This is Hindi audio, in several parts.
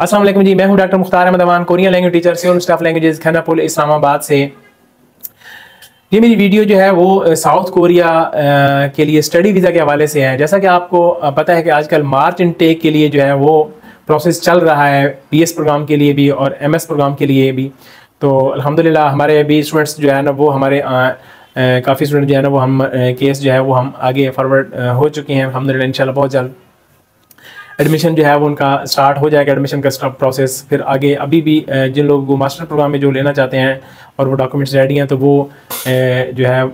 अस्सलाम वालेकुम जी, मैं हूं doctor Mukhtar Ahmed Aman, Korean language teacher Seoul staff languages Khanapur Islamabad से। ये मेरी वीडियो जो है वो साउथ कोरिया के लिए स्टडी वीज़ा के हवाले से है। जैसा कि आपको पता है कि आजकल मार्च इनटेक के लिए जो है वो प्रोसेस चल रहा है, BS प्रोग्राम के लिए भी और MS प्रोग्राम के लिए भी। तो अल्हम्दुलिल्लाह हमारे अभी स्टूडेंट्स जो है ना वो हमारे काफ़ी स्टूडेंट जो है ना वो हम केस जो है वो हम आगे फॉरवर्ड हो चुके हैं अल्हम्दुलिल्लाह। इंशाल्लाह बहुत जल्द एडमिशन जो है वो उनका स्टार्ट हो जाएगा, एडमिशन का प्रोसेस। फिर आगे अभी भी जिन लोगों को मास्टर प्रोग्राम में जो लेना चाहते हैं और वो डॉक्यूमेंट्स रेडी हैं तो वो जो है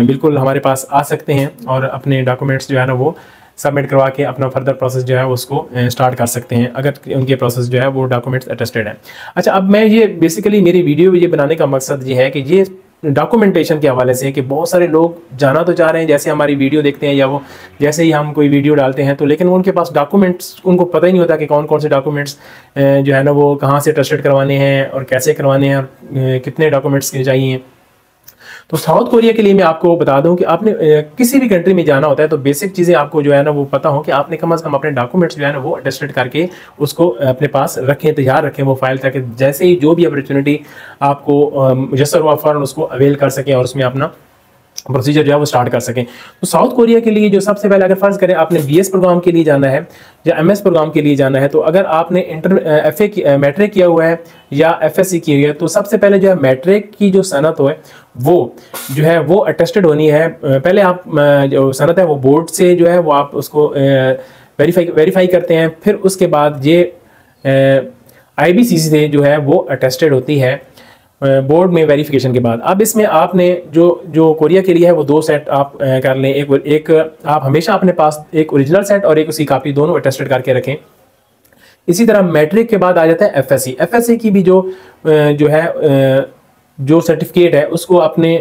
बिल्कुल हमारे पास आ सकते हैं और अपने डॉक्यूमेंट्स जो है ना वो सबमिट करवा के अपना फर्दर प्रोसेस जो है उसको स्टार्ट कर सकते हैं अगर उनके प्रोसेस जो है वो डॉक्यूमेंट्स अटेस्टेड है। अच्छा, अब मैं ये बेसिकली मेरी वीडियो ये बनाने का मकसद ये है कि ये डॉक्यूमेंटेशन के हवाले से कि बहुत सारे लोग जाना तो चाह रहे हैं, जैसे हमारी वीडियो देखते हैं या वो जैसे ही हम कोई वीडियो डालते हैं तो लेकिन उनके पास डॉक्यूमेंट्स उनको पता ही नहीं होता कि कौन कौन से डॉक्यूमेंट्स जो है ना वो कहाँ से अटेस्टेड करवाने हैं और कैसे करवाने हैं और कितने डॉक्यूमेंट्स चाहिए। तो साउथ कोरिया के लिए मैं आपको बता दूं कि आपने किसी भी कंट्री में जाना होता है तो बेसिक चीज़ें आपको जो है ना वो पता हो कि आपने कम से कम अपने डॉक्यूमेंट्स जो है ना वो अटेस्टेड करके उसको अपने पास रखें, तैयार रखें वो फाइल, ताकि जैसे ही जो भी अपॉर्चुनिटी आपको मुयसर हुआ फ़ौरन उसको अवेल कर सकें और उसमें अपना प्रोसीजर जो है वो स्टार्ट कर सकें। तो साउथ कोरिया के लिए जो सबसे पहले अगर फर्ज करें आपने BS प्रोग्राम के लिए जाना है या MS प्रोग्राम के लिए जाना है, तो अगर आपने FA मैट्रिक किया हुआ है या FSC की हुई है तो सबसे पहले जो है मैट्रिक की जो सनत हो है वो जो है वो अटेस्टेड होनी है। पहले आप जो सनत है वो बोर्ड से जो है वो आप उसको वेरीफाई करते हैं, फिर उसके बाद ये IBCC से जो है वो अटेस्टेड होती है बोर्ड में वेरिफिकेशन के बाद। अब इसमें आपने जो कोरिया के लिए है वो 2 सेट आप कर लें। एक आप हमेशा अपने पास एक ओरिजिनल सेट और एक उसकी कॉपी दोनों अटेस्टेड करके रखें। इसी तरह मैट्रिक के बाद आ जाता है FSC की भी जो है जो सर्टिफिकेट है उसको अपने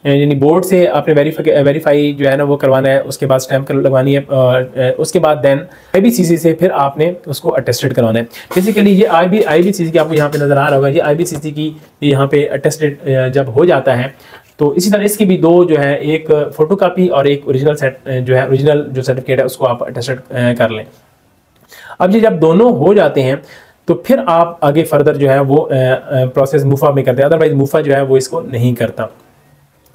यानी बोर्ड से आपने वेरीफाई जो है ना वो करवाना है, उसके बाद स्टैम्प लगवानी है और उसके बाद देन IBCC से फिर आपने उसको अटेस्टेड करवाना है। बेसिकली ये IBCC की आपको यहाँ पे नज़र आ रहा होगा, ये IBCC की यहाँ पे अटेस्टेड जब हो जाता है तो इसी तरह इसकी भी 2 जो है, एक फोटो कापी और एक ओरिजिनल सेट जो है ओरिजिनल जो सर्टिफिकेट है उसको आप अटेस्टेड कर लें। अब ये जब दोनों हो जाते हैं तो फिर आप आगे फर्दर जो है वो प्रोसेस मुफा में करते हैं, अदरवाइज मुफा जो है वो इसको नहीं करता।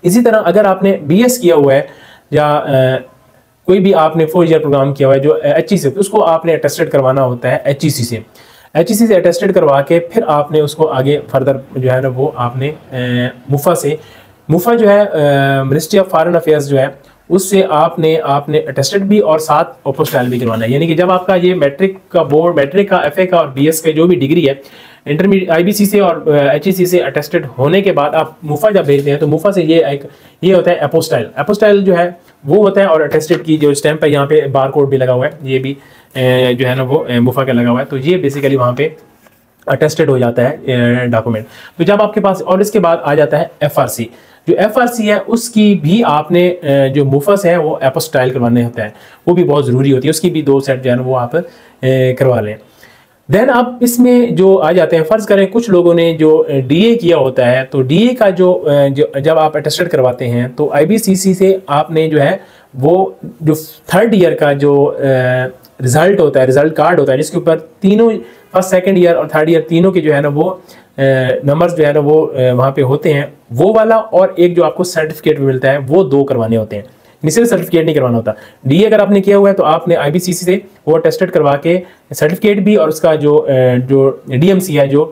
इसी तरह अगर आपने BS किया हुआ है या कोई भी आपने 4 ईयर प्रोग्राम किया हुआ है जो HE से, तो उसको आपने अटेस्टेड करवाना होता है HEC से अटेस्टेड करवा के फिर आपने उसको आगे फर्दर जो है ना वो आपने मुफा जो है मिनिस्ट्री ऑफ फॉरेन अफेयर्स जो है उससे आपने अटेस्टेड भी और साथ अपोस्टाइल भी करवाना है। यानी कि जब आपका ये मैट्रिक का बोर्ड, मैट्रिक का FA का और BS का जो भी डिग्री है इंटरमीडिएट IBC से और HEC से अटेस्टेड होने के बाद आप मुफा जब भेजते हैं तो मुफा से ये होता है अपोस्टाइल जो है वो होता है और अटेस्टेड की जो स्टैंप है यहाँ पे बार कोड भी लगा हुआ है, ये भी जो है ना वो मुफा का लगा हुआ है, तो ये बेसिकली वहाँ पे अटेस्टेड हो जाता है डॉक्यूमेंट। तो जब आपके पास, और इसके बाद आ जाता है FRC। जो FRC है उसकी भी आपने जो मुफस है वो अपोस्टाइल करवाने होता है, वो भी बहुत ज़रूरी होती है, उसकी भी 2 सेट जो है ना वो आप करवा लें। देन आप इसमें जो आ जाते हैं, फ़र्ज़ करें कुछ लोगों ने जो DA किया होता है तो DA का जो जब आप अटेस्टेड करवाते हैं तो IBCC से आपने जो है वो जो 3rd ईयर का जो रिज़ल्ट होता है, रिज़ल्ट कार्ड होता है जिसके ऊपर तीनों 1st 2nd ईयर और 3rd ईयर तीनों के जो है ना वो नंबर्स जो है ना वो वहाँ पे होते हैं, वो वाला और एक जो आपको सर्टिफिकेट मिलता है वो 2 करवाने होते हैं। सिर्फ सर्टिफिकेट नहीं करवाना होता। DA अगर आपने किया हुआ है तो आपने IBCC से वो अटेस्टेड करवा के सर्टिफिकेट भी और उसका जो DMC है जो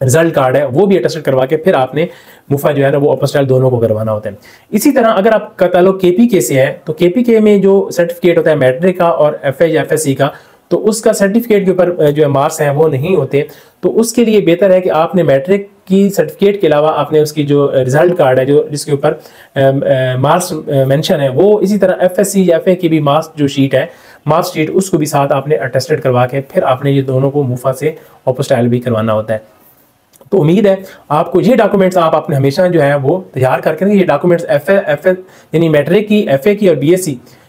रिजल्ट कार्ड है वो भी अटेस्टेड करवा के फिर आपने मुफा जो है ना वो अपोस्टाइल दोनों को करवाना होता है। इसी तरह अगर आपका ताल्लुक KPK से है तो KPK में जो सर्टिफिकेट होता है मैट्रिक का और FA या FSC का, तो उसका सर्टिफिकेट के ऊपर जो है मार्क्स हैं वो नहीं होते, तो उसके लिए बेहतर है कि आपने मैट्रिक की सर्टिफिकेट के अलावा आपने उसकी जो रिजल्ट कार्ड है जो जिसके ऊपर मार्क्स मेंशन है वो, इसी तरह FSC या FA की भी मार्क्स जो शीट है मार्क्स शीट उसको भी साथ आपने अटेस्टेड करवा के फिर आपने ये दोनों को मुफा से अपोस्टाइल भी करवाना होता है। तो उम्मीद है आपको ये डॉक्यूमेंट्स आप अपने हमेशा जो है वो तैयार करके, ये डॉक्यूमेंट्स FA यानी मैट्रिक की, FA की और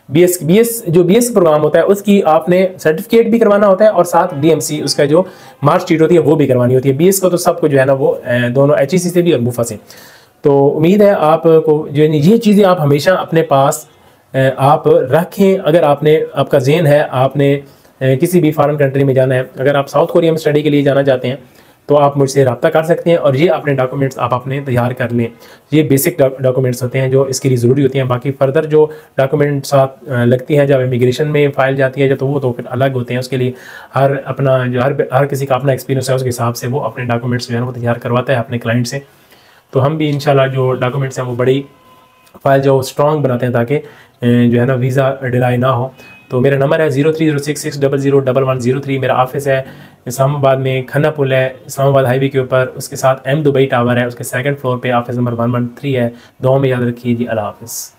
BS जो BS प्रोग्राम होता है उसकी आपने सर्टिफिकेट भी करवाना होता है और साथ DMC उसका जो मार्क्स शीट होती है वो भी करवानी होती है। BS का तो सबको जो है ना वो दोनों HEC से भी और मुफा से। तो उम्मीद है आपको जो ये चीज़ें आप हमेशा अपने पास आप रखें। अगर आपका ज़हन है आपने किसी भी फॉरेन कंट्री में जाना है, अगर आप साउथ कोरिया में स्टडी के लिए जाना चाहते हैं तो आप मुझसे रब्ता कर सकते हैं और ये अपने डॉक्यूमेंट्स आप अपने तैयार कर लें। ये बेसिक डॉक्यूमेंट्स होते हैं जो इसके लिए ज़रूरी होती हैं। बाकी फर्दर जो डॉक्यूमेंट्स आप लगती हैं जब इमिग्रेशन में फाइल जाती है तो वो तो फिर अलग होते हैं। उसके लिए हर किसी का अपना एक्सपीरियंस है, उसके हिसाब से वो अपने डॉक्यूमेंट्स जो है वो तैयार करवाता है अपने क्लाइंट से। तो हम भी इंशाल्लाह जो डॉक्यूमेंट्स हैं वो बड़ी फाइल जो स्ट्रॉन्ग बनाते हैं ताकि जो है ना वीज़ा डिलाई ना हो। तो मेरा नंबर है 030660010103। मेरा ऑफिस है इस्लामाबाद में, खन्ना पुल है इस्लामाबाद हाईवे के ऊपर, उसके साथ M दुबई टावर है, उसके सेकंड फ्लोर पे ऑफिस नंबर 113 है। दुआ में याद रखिए जी। अल्लाह हाफ़िज़।